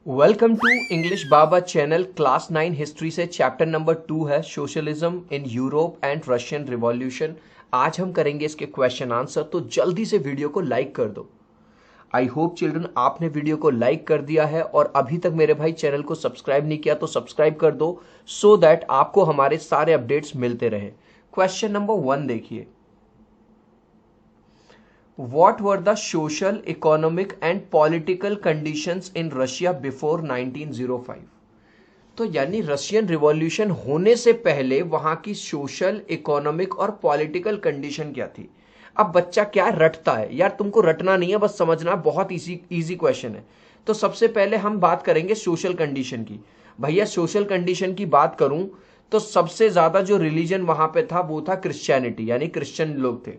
Welcome to English Baba channel. Class 9 history से chapter number 2 है socialism in Europe and Russian revolution. आज हम करेंगे इसके क्वेश्चन आंसर, तो जल्दी से वीडियो को लाइक कर दो। आई होप चिल्ड्रन आपने वीडियो को लाइक कर दिया है और अभी तक मेरे भाई चैनल को सब्सक्राइब नहीं किया तो सब्सक्राइब कर दो सो दैट आपको हमारे सारे अपडेट्स मिलते रहे। क्वेश्चन नंबर 1 देखिए, What were the social, economic and political conditions in Russia before 1905? तो यानी रशियन रिवॉल्यूशन होने से पहले वहां की सोशल, इकोनॉमिक और पॉलिटिकल कंडीशन क्या थी। अब बच्चा क्या रटता है यार, तुमको रटना नहीं है, बस समझना। बहुत इजी क्वेश्चन है। तो सबसे पहले हम बात करेंगे सोशल कंडीशन की। भैया सोशल कंडीशन की बात करूं तो सबसे ज्यादा जो रिलीजन वहां पे था वो था क्रिश्चियनिटी, यानी क्रिश्चियन लोग थे।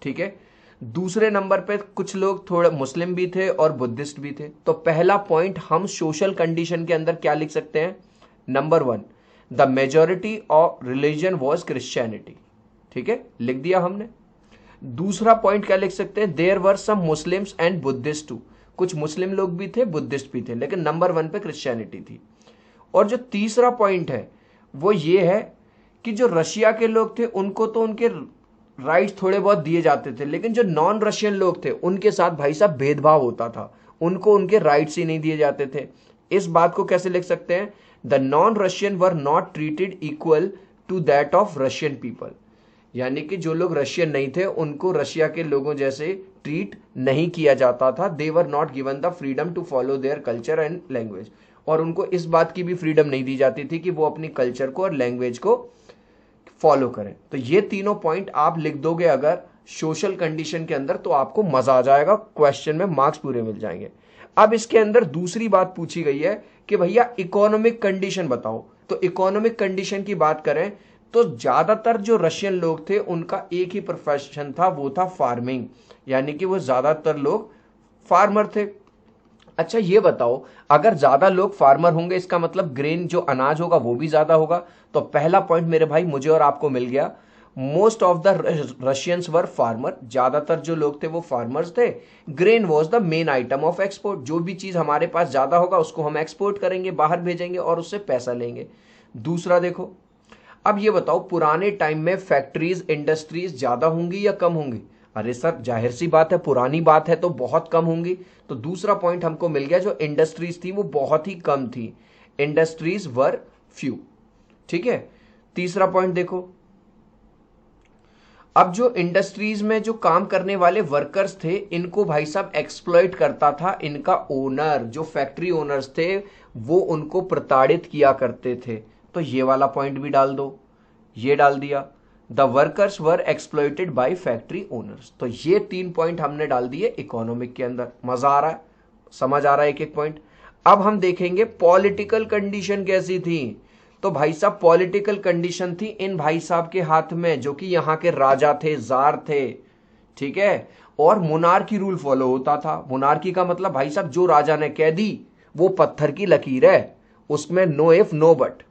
ठीक है। दूसरे नंबर पे कुछ लोग थोड़े मुस्लिम भी थे और बुद्धिस्ट भी थे। तो पहला पॉइंट हम सोशल कंडीशन के अंदर क्या लिख सकते हैं? Number 1, the majority of religion was Christianity. ठीक है, लिख दिया हमने। दूसरा पॉइंट क्या लिख सकते हैं? There were some Muslims and Buddhists too. कुछ मुस्लिम लोग भी थे, बुद्धिस्ट भी थे, लेकिन नंबर 1 पे क्रिश्चियनिटी थी। और जो तीसरा पॉइंट है वो ये है कि जो रशिया के लोग थे उनको तो उनके राइट्स थोड़े बहुत दिए जाते थे, लेकिन जो नॉन रशियन लोग थे उनके साथ भाई साहब भेदभाव होता था, उनको उनके राइट्स ही नहीं दिए जाते थे। इस बात को कैसे लिख सकते हैं? The non Russian were not treated equal to that of Russian people. यानी कि जो लोग रशियन नहीं थे उनको रशिया के लोगों जैसे ट्रीट नहीं किया जाता था। They were not given the freedom to follow their culture and language. और उनको इस बात की भी फ्रीडम नहीं दी जाती थी कि वो अपनी कल्चर को और लैंग्वेज को फॉलो करें। तो ये तीनों पॉइंट आप लिख दोगे अगर सोशल कंडीशन के अंदर तो आपको मजा आ जाएगा, क्वेश्चन में मार्क्स पूरे मिल जाएंगे। अब इसके अंदर दूसरी बात पूछी गई है कि भैया इकोनॉमिक कंडीशन बताओ। तो इकोनॉमिक कंडीशन की बात करें तो ज्यादातर जो रशियन लोग थे उनका एक ही प्रोफेशन था, वो था फार्मिंग। यानी कि वो ज्यादातर लोग फार्मर थे। अच्छा ये बताओ, अगर ज्यादा लोग फार्मर होंगे इसका मतलब ग्रेन जो अनाज होगा वो भी ज्यादा होगा। तो पहला पॉइंट मेरे भाई मुझे और आपको मिल गया। Most of the Russians were farmer. ज्यादातर जो लोग थे वो फार्मर्स थे। Grain was the main item of export. जो भी चीज हमारे पास ज्यादा होगा उसको हम एक्सपोर्ट करेंगे, बाहर भेजेंगे और उससे पैसा लेंगे। दूसरा देखो, अब ये बताओ पुराने टाइम में फैक्ट्रीज, इंडस्ट्रीज ज्यादा होंगी या कम होंगी? अरे सर जाहिर सी बात है, पुरानी बात है तो बहुत कम होंगी। तो दूसरा पॉइंट हमको मिल गया, जो इंडस्ट्रीज थी वो बहुत ही कम थी। Industries were few. ठीक है। तीसरा पॉइंट देखो, अब जो इंडस्ट्रीज में जो काम करने वाले वर्कर्स थे इनको भाई साहब एक्सप्लॉइट करता था इनका ओनर। जो फैक्ट्री ओनर्स थे वो उनको प्रताड़ित किया करते थे। तो ये वाला पॉइंट भी डाल दो, ये डाल दिया। The workers were exploited bye factory owners. तो ये 3 पॉइंट हमने डाल दिए इकोनॉमिक के अंदर। मजा आ रहा है, समझ आ रहा है एक एक पॉइंट। अब हम देखेंगे पॉलिटिकल कंडीशन कैसी थी। तो भाई साहब पॉलिटिकल कंडीशन थी इन भाई साहब के हाथ में, जो कि यहां के राजा थे, जार थे। ठीक है। और मोनार्की रूल फॉलो होता था। मोनार्की का मतलब भाई साहब जो राजा ने कह दी वो पत्थर की लकीर है, उसमें नो इफ नो बट।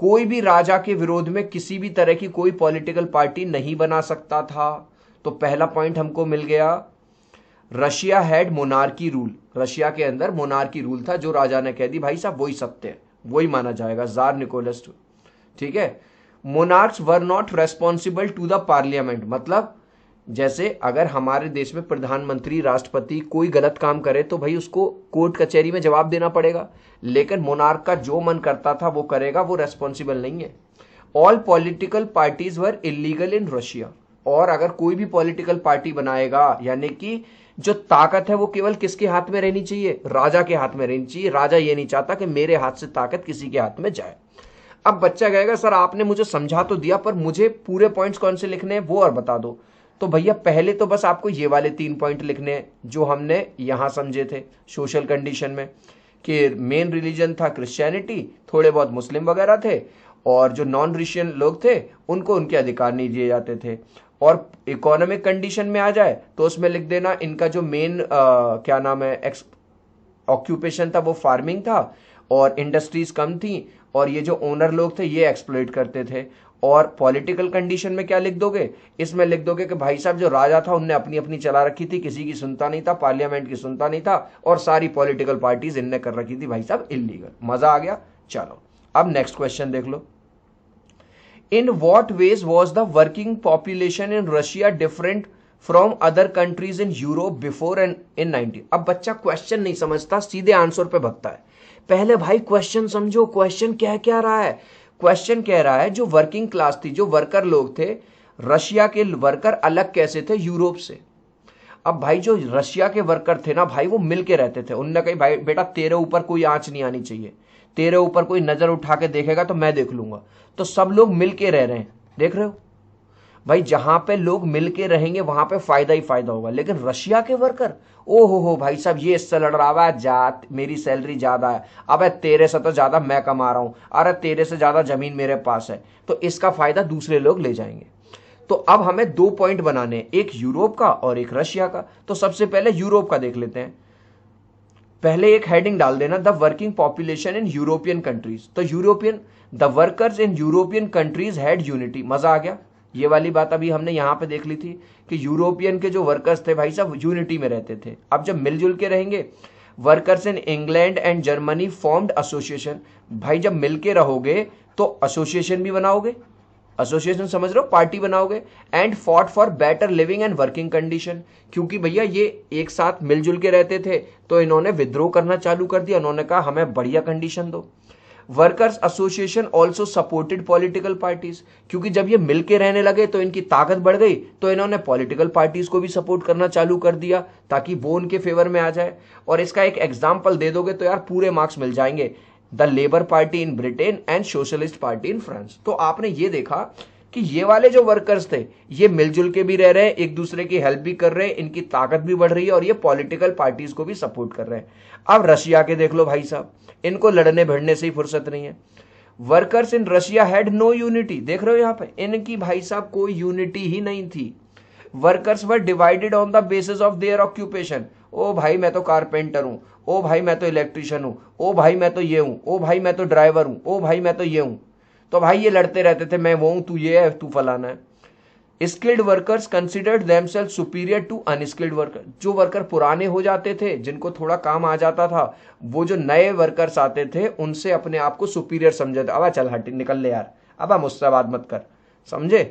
कोई भी राजा के विरोध में किसी भी तरह की कोई पॉलिटिकल पार्टी नहीं बना सकता था। तो पहला पॉइंट हमको मिल गया, Russia had monarchy rule. Russia के अंदर मोनार्की रूल था, जो राजा ने कह दी भाई साहब वही सत्य है, वही माना जाएगा, जार निकोलस टू। ठीक है। Monarchs were not responsible to the parliament. मतलब जैसे अगर हमारे देश में प्रधानमंत्री, राष्ट्रपति कोई गलत काम करे तो भाई उसको कोर्ट कचहरी में जवाब देना पड़ेगा, लेकिन मोनार्क का जो मन करता था वो करेगा, वो रेस्पॉन्सिबल नहीं है। All political parties were illegal in Russia. और अगर कोई भी पॉलिटिकल पार्टी बनाएगा, यानी कि जो ताकत है वो केवल किसके हाथ में रहनी चाहिए? राजा के हाथ में रहनी चाहिए। राजा ये नहीं चाहता कि मेरे हाथ से ताकत किसी के हाथ में जाए। अब बच्चा कहेगा सर आपने मुझे समझा तो दिया, पर मुझे पूरे पॉइंट्स कौन से लिखने हैं वो और बता दो। तो भैया पहले तो बस आपको ये वाले 3 पॉइंट लिखने हैं जो हमने यहां समझे थे सोशल कंडीशन में, कि मेन रिलीजन था क्रिश्चियनिटी, थोड़े बहुत मुस्लिम वगैरह थे, और जो नॉन रशियन लोग थे उनको उनके अधिकार नहीं दिए जाते थे। और इकोनॉमिक कंडीशन में आ जाए तो उसमें लिख देना इनका जो मेन क्या नाम है ऑक्यूपेशन था वो फार्मिंग था, और इंडस्ट्रीज कम थी, और ये जो ओनर लोग थे ये एक्सप्लॉइट करते थे। और पॉलिटिकल कंडीशन में क्या लिख दोगे, इसमें लिख दोगे कि भाई साहब जो राजा था उनने अपनी अपनी चला रखी थी, किसी की सुनता नहीं था, पार्लियामेंट की सुनता नहीं था, और सारी पॉलिटिकल पार्टीज इनने कर रखी थी भाई साहब इलीगल। मजा आ गया। चलो अब नेक्स्ट क्वेश्चन देख लो। In what ways was the working population in Russia different from other countries in Europe before and in 19। अब बच्चा क्वेश्चन नहीं समझता, सीधे आंसर पे भगता है। पहले भाई क्वेश्चन समझो, क्वेश्चन कह क्या रहा है। क्वेश्चन कह रहा है जो वर्किंग क्लास थी, जो वर्कर लोग थे, रशिया के वर्कर अलग कैसे थे यूरोप से। अब भाई जो रशिया के वर्कर थे ना भाई, वो मिलके रहते थे। उनने कही भाई बेटा तेरे ऊपर कोई आंच नहीं आनी चाहिए, तेरे ऊपर कोई नजर उठा के देखेगा तो मैं देख लूंगा। तो सब लोग मिलके रह रहे हैं, देख रहे हो भाई, जहां पे लोग मिलके रहेंगे वहां पे फायदा ही फायदा होगा। लेकिन रशिया के वर्कर, ओ हो भाई साहब, ये इससे लड़ रहा है, जात मेरी सैलरी ज्यादा है, अबे तेरे से तो ज्यादा मैं कमा रहा हूं, अरे तेरे से ज्यादा जमीन मेरे पास है, तो इसका फायदा दूसरे लोग ले जाएंगे। तो अब हमें 2 पॉइंट बनाने हैं, एक यूरोप का और एक रशिया का। तो सबसे पहले यूरोप का देख लेते हैं। पहले एक हेडिंग डाल देना, the working population in European countries. तो European, the workers in European countries had unity. मजा आ गया। ये वाली बात अभी हमने यहां पे देख ली थी कि यूरोपियन के जो वर्कर्स थे भाई साहब यूनिटी में रहते थे। अब जब मिलजुल के रहेंगे, workers in England and Germany formed association. भाई जब मिलके रहोगे तो एसोसिएशन भी बनाओगे, एसोसिएशन समझ रहे हो, पार्टी बनाओगे। And fought for better living and working condition, क्योंकि भैया ये एक साथ मिलजुल के रहते थे तो इन्होंने विद्रोह करना चालू कर दिया। इन्होंने कहा हमें बढ़िया कंडीशन दो। Workers association also supported political parties, क्योंकि जब ये मिलके रहने लगे तो इनकी ताकत बढ़ गई, तो इन्होंने पॉलिटिकल पार्टीज को भी सपोर्ट करना चालू कर दिया ताकि वो उनके फेवर में आ जाए। और इसका एक एग्जाम्पल दे दोगे तो यार पूरे मार्क्स मिल जाएंगे, the labour party in Britain and socialist party in France. तो आपने ये देखा कि ये वाले जो वर्कर्स थे ये मिलजुल के भी रह रहे हैं, एक दूसरे की हेल्प भी कर रहे हैं, इनकी ताकत भी बढ़ रही है और ये पॉलिटिकल पार्टीज को भी सपोर्ट कर रहे हैं। अब रशिया के देख लो भाई साहब, इनको लड़ने भिड़ने से ही फुर्सत नहीं है। Workers in Russia had no unity, देख रहे हो यहां पे, इनकी भाई साहब कोई यूनिटी ही नहीं थी। Workers were divided on the basis of their occupation. ओ भाई मैं तो कारपेंटर हूं, ओ भाई मैं तो इलेक्ट्रिशियन हूं, ओ भाई मैं तो ये हूं, ओ भाई मैं तो ड्राइवर हूं, ओ भाई मैं तो ये हूं। तो भाई ये लड़ते रहते थे, मैं वो हूं, तू ये है, तू फलाना है। Skilled workers considered themselves superior to unskilled worker. जो वर्कर पुराने हो जाते थे, जिनको थोड़ा काम आ जाता था, वो जो नए वर्कर्स आते थे उनसे अपने आप को सुपीरियर समझे थे। अब चल हट निकल ले यार, अब मुझसे बात मत कर, समझे।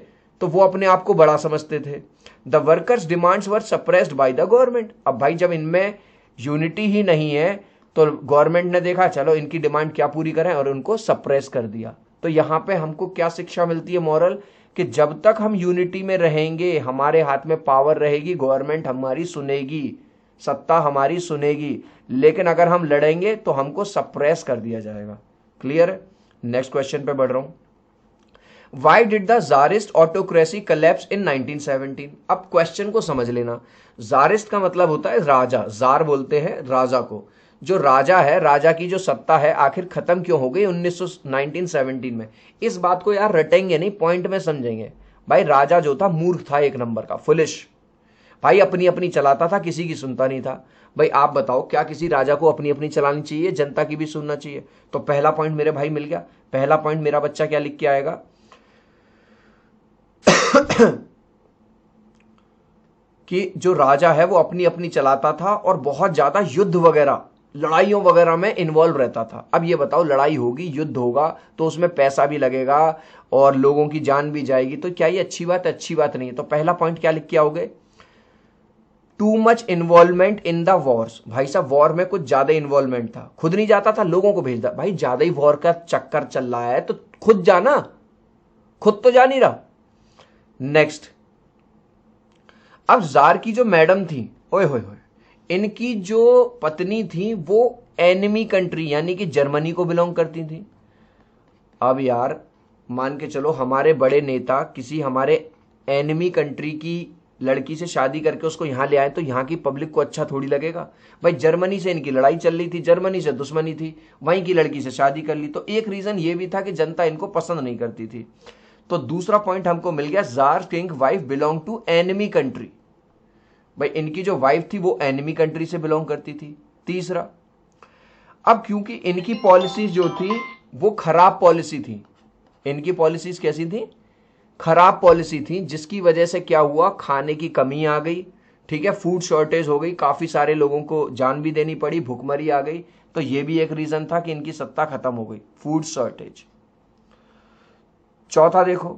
तो वो अपने आप को बड़ा समझते थे। The workers demands were suppressed by the government. अब भाई जब इनमें यूनिटी ही नहीं है तो गवर्नमेंट ने देखा चलो इनकी डिमांड क्या पूरी करें और उनको सप्रेस कर दिया। तो यहां पे हमको क्या शिक्षा मिलती है, मॉरल, कि जब तक हम यूनिटी में रहेंगे, हमारे हाथ में पावर रहेगी, गवर्नमेंट हमारी सुनेगी, सत्ता हमारी सुनेगी। लेकिन अगर हम लड़ेंगे तो हमको सप्रेस कर दिया जाएगा। क्लियर है। नेक्स्ट क्वेश्चन पे बढ़ रहा हूं। Why did the Tsarist autocracy collapse in 1917? अब क्वेश्चन को समझ लेना। जारिस्ट का मतलब होता है राजा, जार बोलते हैं राजा को। जो राजा है, राजा की जो सत्ता है आखिर खत्म क्यों हो गई 1917 में। इस बात को यार रटेंगे नहीं, पॉइंट में समझेंगे। भाई राजा जो था मूर्ख था, एक नंबर का फुलिश भाई, अपनी अपनी चलाता था, किसी की सुनता नहीं था। भाई आप बताओ क्या किसी राजा को अपनी अपनी चलानी चाहिए, जनता की भी सुनना चाहिए। तो पहला पॉइंट मेरे भाई मिल गया। पहला पॉइंट मेरा बच्चा क्या लिख के आएगा कि जो राजा है वो अपनी अपनी चलाता था और बहुत ज्यादा युद्ध वगैरह, लड़ाइयों वगैरह में इन्वॉल्व रहता था। अब ये बताओ, लड़ाई होगी, युद्ध होगा तो उसमें पैसा भी लगेगा और लोगों की जान भी जाएगी, तो क्या ये अच्छी बात है? अच्छी बात नहीं है। तो पहला पॉइंट क्या लिख के आओगे, too much involvement in the Wars. भाई साहब वॉर में कुछ ज्यादा इन्वॉल्वमेंट था, खुद नहीं जाता था, लोगों को भेजता। भाई ज्यादा ही वॉर का चक्कर चल रहा है तो खुद जाना, खुद तो जा नहीं रहा। नेक्स्ट, अब जार की जो मैडम थी, ओए होए होए, इनकी जो पत्नी थी वो एनिमी कंट्री यानी कि जर्मनी को बिलोंग करती थी। अब यार मान के चलो हमारे बड़े नेता किसी हमारे एनिमी कंट्री की लड़की से शादी करके उसको यहां ले आए तो यहां की पब्लिक को अच्छा थोड़ी लगेगा। भाई जर्मनी से इनकी लड़ाई चल रही थी, जर्मनी से दुश्मनी थी, वहीं की लड़की से शादी कर ली। तो एक रीजन ये भी था कि जनता इनको पसंद नहीं करती थी। तो दूसरा पॉइंट हमको मिल गया, czar king wife belong to enemy country. भाई इनकी जो वाइफ थी वो एनिमी कंट्री से बिलोंग करती थी। तीसरा, अब क्योंकि इनकी पॉलिसीज जो थी वो खराब पॉलिसी थी। इनकी पॉलिसीज कैसी थी? खराब पॉलिसी थी, जिसकी वजह से क्या हुआ, खाने की कमी आ गई, ठीक है, फूड शॉर्टेज हो गई, काफी सारे लोगों को जान भी देनी पड़ी, भुखमरी आ गई। तो ये भी एक रीजन था कि इनकी सत्ता खत्म हो गई, फूड शॉर्टेज। चौथा देखो,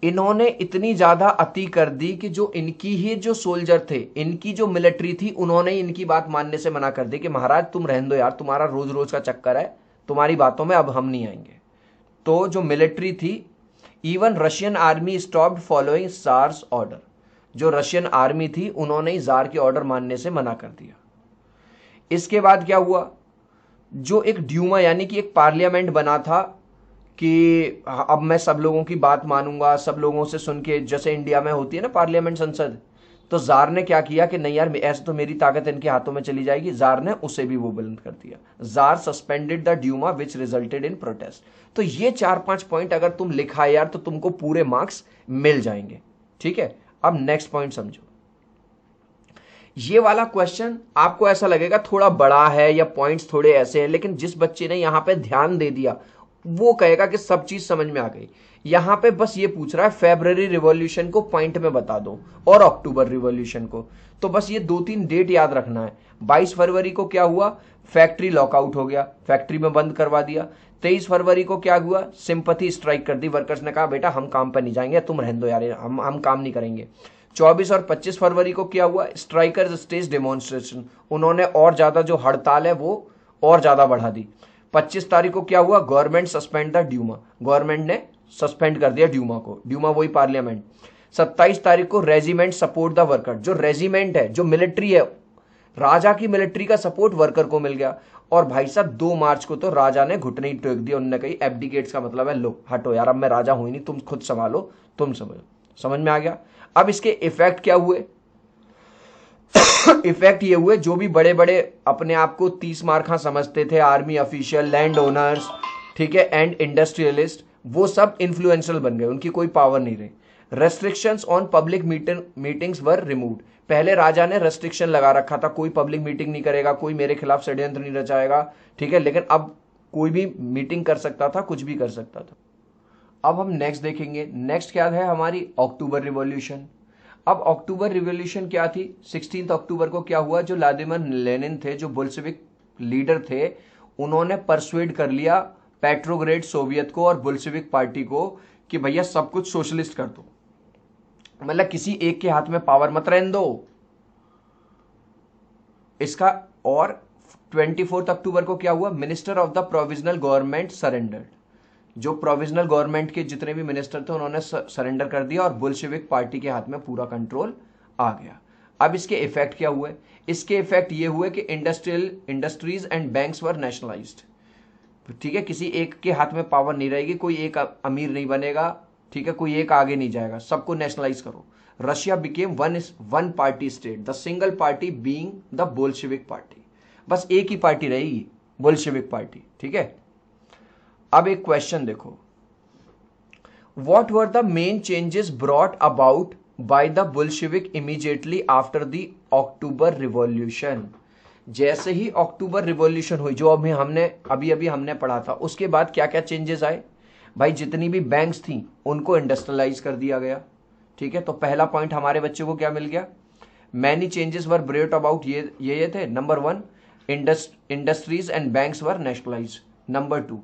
इन्होंने इतनी ज्यादा अति कर दी कि जो इनकी ही जो सोल्जर थे, इनकी जो मिलिट्री थी, उन्होंने इनकी बात मानने से मना कर दी कि महाराज तुम रहने दो यार, तुम्हारा रोज रोज का चक्कर है, तुम्हारी बातों में अब हम नहीं आएंगे। तो जो मिलिट्री थी, even Russian army stopped following jars order. जो रशियन आर्मी थी उन्होंने जार के ऑर्डर मानने से मना कर दिया। इसके बाद क्या हुआ, जो एक ड्यूमा यानी कि एक पार्लियामेंट बना था कि अब मैं सब लोगों की बात मानूंगा, सब लोगों से सुन के, जैसे इंडिया में होती है ना पार्लियामेंट, संसद, तो जार ने क्या किया कि नहीं यार, ऐसे तो मेरी ताकत इनके हाथों में चली जाएगी, जार ने उसे भी वो बुलंद कर दिया। Czar suspended the Duma which resulted in protest. तो ये 4-5 पॉइंट अगर तुम लिखा यार तो तुमको पूरे मार्क्स मिल जाएंगे, ठीक है। अब नेक्स्ट पॉइंट समझो। ये वाला क्वेश्चन आपको ऐसा लगेगा थोड़ा बड़ा है या पॉइंट्स थोड़े ऐसे हैं, लेकिन जिस बच्चे ने यहां पे ध्यान दे दिया वो कहेगा कि सब चीज समझ में आ गई। यहां पे बस ये पूछ रहा है फेब्रुअरी रिवॉल्यूशन को पॉइंट में बता दो और अक्टूबर रिवॉल्यूशन को। तो बस ये 2-3 डेट याद रखना है। 22 फरवरी को क्या हुआ, फैक्ट्री लॉकआउट हो गया, फैक्ट्री में बंद करवा दिया। 23 फरवरी को क्या हुआ, सिंपैथी स्ट्राइक कर दी, वर्कर्स ने कहा बेटा हम काम पर नहीं जाएंगे, तुम रहने दो यार, हम काम नहीं करेंगे। 24 और 25 फरवरी को क्या हुआ, स्ट्राइकर्स स्टेज डेमोन्स्ट्रेशन, उन्होंने और ज्यादा जो हड़ताल है वो और ज्यादा बढ़ा दी। 25 तारीख को क्या हुआ, government suspend the Duma, government ने सस्पेंड कर दिया ड्यूमा को, ड्यूमा वही पार्लियामेंट। 27 तारीख को रेजिमेंट सपोर्ट द वर्कर, जो रेजिमेंट है, जो मिलिट्री है, राजा की मिलिट्री का सपोर्ट वर्कर को मिल गया। और भाई साहब 2 मार्च को तो राजा ने घुटने ही टेक दिया, उन्होंने कही एब्डिकेट्स का मतलब है लो हटो यार, अब मैं राजा हूं ही नहीं, तुम खुद संभालो, तुम समझ में आ गया। अब इसके इफेक्ट क्या हुए, इफेक्ट ये हुए, जो भी बड़े बड़े अपने आप को 30 मार्खा समझते थे, आर्मी ऑफिशियल, लैंड ओनर्स, ठीक है, एंड इंडस्ट्रियलिस्ट, वो सब इन्फ्लुएंशियल बन गए, उनकी कोई पावर नहीं रही। Restrictions on public meetings were removed. पहले राजा ने रेस्ट्रिक्शन लगा रखा था, कोई पब्लिक मीटिंग नहीं करेगा, कोई मेरे खिलाफ षड्यंत्र नहीं रचाएगा, ठीक है, लेकिन अब कोई भी मीटिंग कर सकता था, कुछ भी कर सकता था। अब हम नेक्स्ट देखेंगे। नेक्स्ट क्या है हमारी, अक्टूबर रिवॉल्यूशन। अब अक्टूबर रिवॉल्यूशन क्या थी, 16 अक्टूबर को क्या हुआ, जो व्लादिमीर लेनिन थे, जो बोल्शेविक लीडर थे, उन्होंने परसुएड कर लिया पेट्रोग्रेड सोवियत को और बोल्शेविक पार्टी को कि भैया सब कुछ सोशलिस्ट कर दो, मतलब किसी एक के हाथ में पावर मत रहने दो इसका। और 24 अक्टूबर को क्या हुआ, minister of the provisional government surrendered, जो प्रोविजनल गवर्नमेंट के जितने भी मिनिस्टर थे उन्होंने सरेंडर कर दिया और बोल्शेविक पार्टी के हाथ में पूरा कंट्रोल आ गया। अब इसके इफेक्ट क्या हुए, इसके इफेक्ट ये हुए कि industries and banks were nationalised, ठीक है, किसी एक के हाथ में पावर नहीं रहेगी, कोई एक अमीर नहीं बनेगा, ठीक है, कोई एक आगे नहीं जाएगा, सबको नेशनलाइज करो। Russia became one party state, the single party being the Bolshevik party, बस एक ही पार्टी रहेगी, बोल्शेविक पार्टी, ठीक है। अब एक क्वेश्चन देखो, what were the main changes brought about by the Bolshevik immediately after the October revolution. जैसे ही अक्टूबर revolution हुई, जो अभी हमने पढ़ा था, उसके बाद क्या क्या चेंजेस आए भाई, जितनी भी बैंक्स थी उनको इंडस्ट्रियलाइज कर दिया गया, ठीक है। तो पहला पॉइंट हमारे बच्चे को क्या मिल गया, many changes were brought about, ये थे। Number 1, industries and banks were nationalise. Number 2,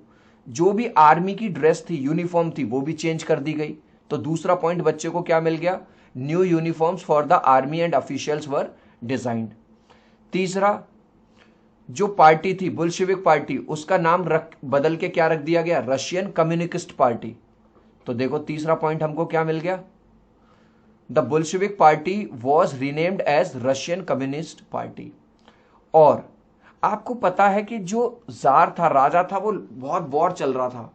जो भी आर्मी की ड्रेस थी, यूनिफॉर्म थी, वो भी चेंज कर दी गई। तो दूसरा पॉइंट बच्चे को क्या मिल गया, new uniforms for the army and officials were designed. तीसरा, जो पार्टी थी बोल्शेविक पार्टी, उसका नाम बदल के क्या रख दिया गया, रशियन कम्युनिस्ट पार्टी। तो देखो तीसरा पॉइंट हमको क्या मिल गया, the Bolshevik party was renamed as Russian communist party. और आपको पता है कि जो जार था, राजा था, वो बहुत वॉर चल रहा था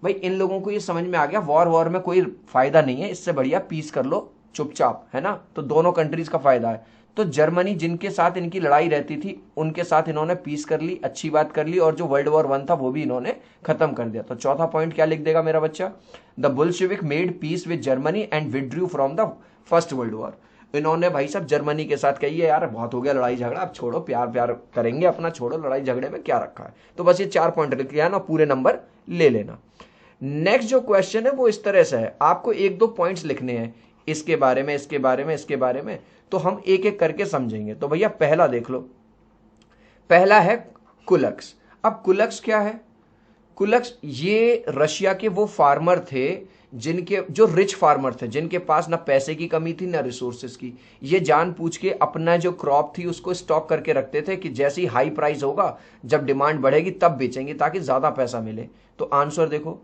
भाई, इन लोगों को ये समझ में आ गया वॉर में कोई फायदा नहीं है, इससे बढ़िया पीस कर लो चुपचाप, है ना। तो दोनों कंट्रीज का फायदा है। तो जर्मनी जिनके साथ इनकी लड़ाई रहती थी उनके साथ इन्होंने पीस कर ली, अच्छी बात कर ली, और जो वर्ल्ड वॉर 1 था वो भी इन्होंने खत्म कर दिया। तो चौथा पॉइंट क्या लिख देगा मेरा बच्चा, the Bolshevik made peace with Germany and withdrew from the first world war. इन्होंने भाई साहब जर्मनी के साथ कही है यार बहुत हो गया लड़ाई झगड़ा, अब छोड़ो, प्यार प्यार करेंगे अपना, छोड़ो लड़ाई झगड़े में क्या रखा है। तो बस ये 4 पॉइंट लिख लिया ना, पूरे नंबर ले लेना। नेक्स्ट जो क्वेश्चन है वो इस तरह से है, आपको 1-2 पॉइंट्स लिखने हैं इसके बारे में, इसके बारे में, इसके बारे में, तो हम एक एक करके समझेंगे। तो भैया पहला देख लो, पहला है कुलक्स। अब कुलक्स क्या है? कुलक्स ये रशिया के वो फार्मर थे जिनके, जो रिच फार्मर थे, जिनके पास ना पैसे की कमी थी ना रिसोर्सेज की। ये जानबूझ के अपना जो क्रॉप थी उसको स्टॉक करके रखते थे कि जैसे ही हाई प्राइस होगा, जब डिमांड बढ़ेगी तब बेचेंगे ताकि ज्यादा पैसा मिले। तो आंसर देखो,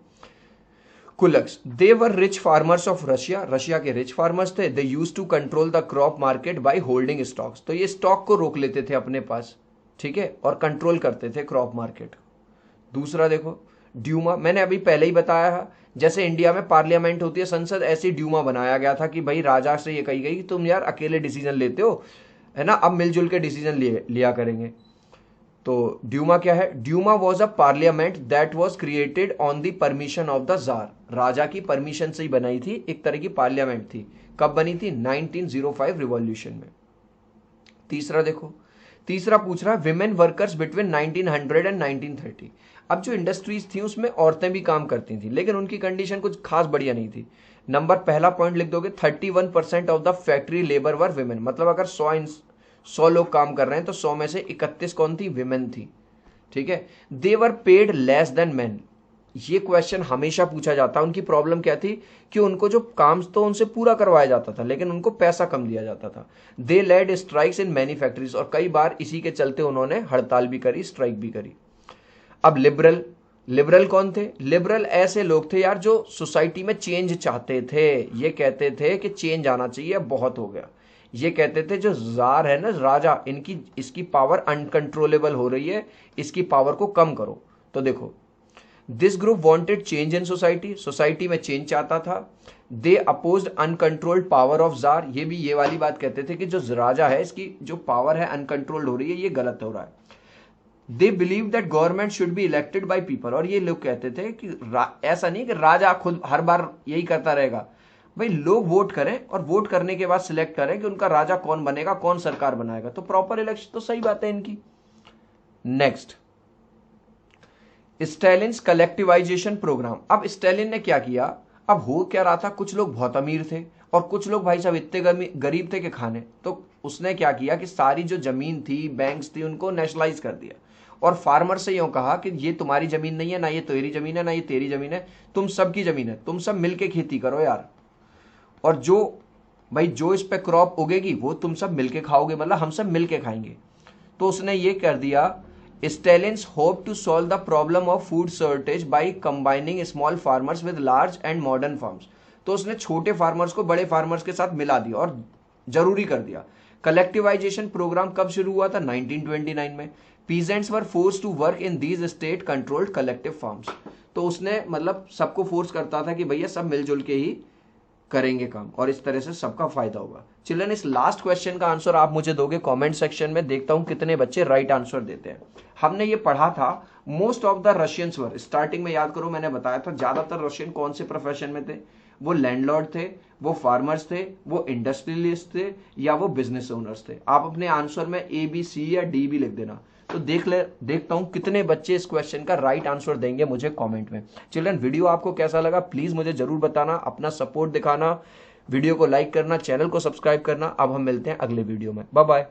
kulaks, they were rich farmers of Russia, Russia के रिच फार्मर्स थे। They use to control the crop market by holding stocks, तो ये स्टॉक को रोक लेते थे अपने पास, ठीक है, और कंट्रोल करते थे क्रॉप मार्केट। दूसरा देखो, ड्यूमा, मैंने अभी पहले ही बताया, जैसे इंडिया में पार्लियामेंट होती है, संसद, ऐसी ड्यूमा बनाया गया था कि भाई राजा से ये कही गई कि तुम यार अकेले डिसीजन लेते हो, है ना, अब मिलजुल के डिसीजन लिया करेंगे। तो ड्यूमा क्या है? Duma was a parliament that was created on the permission of the tsar, राजा की परमिशन से ही बनाई थी, एक तरह की पार्लियामेंट थी। कब बनी थी? 1905 रिवॉल्यूशन में। तीसरा देखो, तीसरा पूछ रहा है विमेन वर्कर्स बिटवीन 1900 एंड 1930। अब जो इंडस्ट्रीज थी उसमें औरतें भी काम करती थी, लेकिन उनकी कंडीशन कुछ खास बढ़िया नहीं थी। नंबर, पहला पॉइंट लिख दोगे, 31% of the factory labour were women, मतलब अगर 100 लोग काम कर रहे हैं तो 100 में से 31 कौन थी? विमेन थी, ठीक है। They were paid less than man, ये क्वेश्चन हमेशा पूछा जाता है। उनकी प्रॉब्लम क्या थी कि उनको जो काम तो उनसे पूरा करवाया जाता था, लेकिन उनको पैसा कम दिया जाता था। They led strikes in many factories, और कई बार इसी के चलते उन्होंने हड़ताल भी करी, स्ट्राइक भी करी। अब लिबरल, लिबरल कौन थे? लिबरल ऐसे लोग थे यार जो सोसाइटी में चेंज चाहते थे, ये कहते थे कि चेंज आना चाहिए, बहुत हो गया। ये कहते थे जो जार है ना, राजा, इनकी इसकी पावर अनकंट्रोलेबल हो रही है, इसकी पावर को कम करो। तो देखो, this group wanted change in society, society में चेंज चाहता था। They opposed uncontrolled power of tsar, ये भी ये वाली बात कहते थे कि जो राजा है इसकी जो पावर है अनकंट्रोल्ड हो रही है, ये गलत हो रहा है। They believe that government should be elected by people, और ये लोग कहते थे कि ऐसा नहीं कि राजा खुद हर बार यही करता रहेगा, भाई लोग वोट करें और वोट करने के बाद सिलेक्ट करें कि उनका राजा कौन बनेगा, कौन सरकार बनाएगा। तो प्रॉपर इलेक्शन, तो सही बात है इनकी। Next, Stalin's collectivization programme. अब स्टालिन ने क्या किया? अब हो क्या रहा था, कुछ लोग बहुत अमीर थे और कुछ लोग भाई साहब इतने गरीब थे कि खाने, तो उसने क्या किया कि सारी जो जमीन थी, बैंक्स थी, उनको नेशनलाइज कर दिया और फार्मर से यूं कहा कि ये तुम्हारी जमीन नहीं है, ना ये तेरी जमीन है, ना ये तेरी जमीन है, तुम सबकी जमीन है, तुम सब मिलके खेती करो यार, और जो भाई जो इस पे क्रॉप उगेगी वो तुम सब मिलके खाओगे, मतलब हम सब मिलके खाएंगे। तो उसने ये कर दिया। Stalin's hope to solve the problem of food shortage by combining small farmers with large and modern farms. तो उसने छोटे फार्मर्स को बड़े फार्मर्स के साथ मिला दिया और जरूरी कर दिया। कलेक्टिवाइजेशन प्रोग्राम कब शुरू हुआ था? 1929 में। Peasants were force to work in these state controlled collective farms. तो उसने मतलब सबको फोर्स करता था कि भैया सब मिलजुल के ही करेंगे काम, और इस तरह से सबका फायदा होगा। चिल्ड्रन, इस लास्ट क्वेश्चन का आंसर आप मुझे दोगे कमेंट सेक्शन में, देखता हूं कितने बच्चे राइट आंसर देते हैं। हमने ये पढ़ा था, most of the Russians were, starting में याद करो मैंने बताया था ज्यादातर रशियन कौन से प्रोफेशन में थे? वो लैंडलॉर्ड थे, वो फार्मर्स थे, वो इंडस्ट्रियलिस्ट थे, या वो बिजनेस ओनर्स थे। आप अपने आंसर में ए, बी, सी या डी भी लिख देना। तो देखता हूं कितने बच्चे इस क्वेश्चन का राइट आंसर देंगे मुझे कमेंट में। चिल्ड्रन, वीडियो आपको कैसा लगा प्लीज मुझे जरूर बताना, अपना सपोर्ट दिखाना, वीडियो को लाइक करना, चैनल को सब्सक्राइब करना। अब हम मिलते हैं अगले वीडियो में, बाय बाय।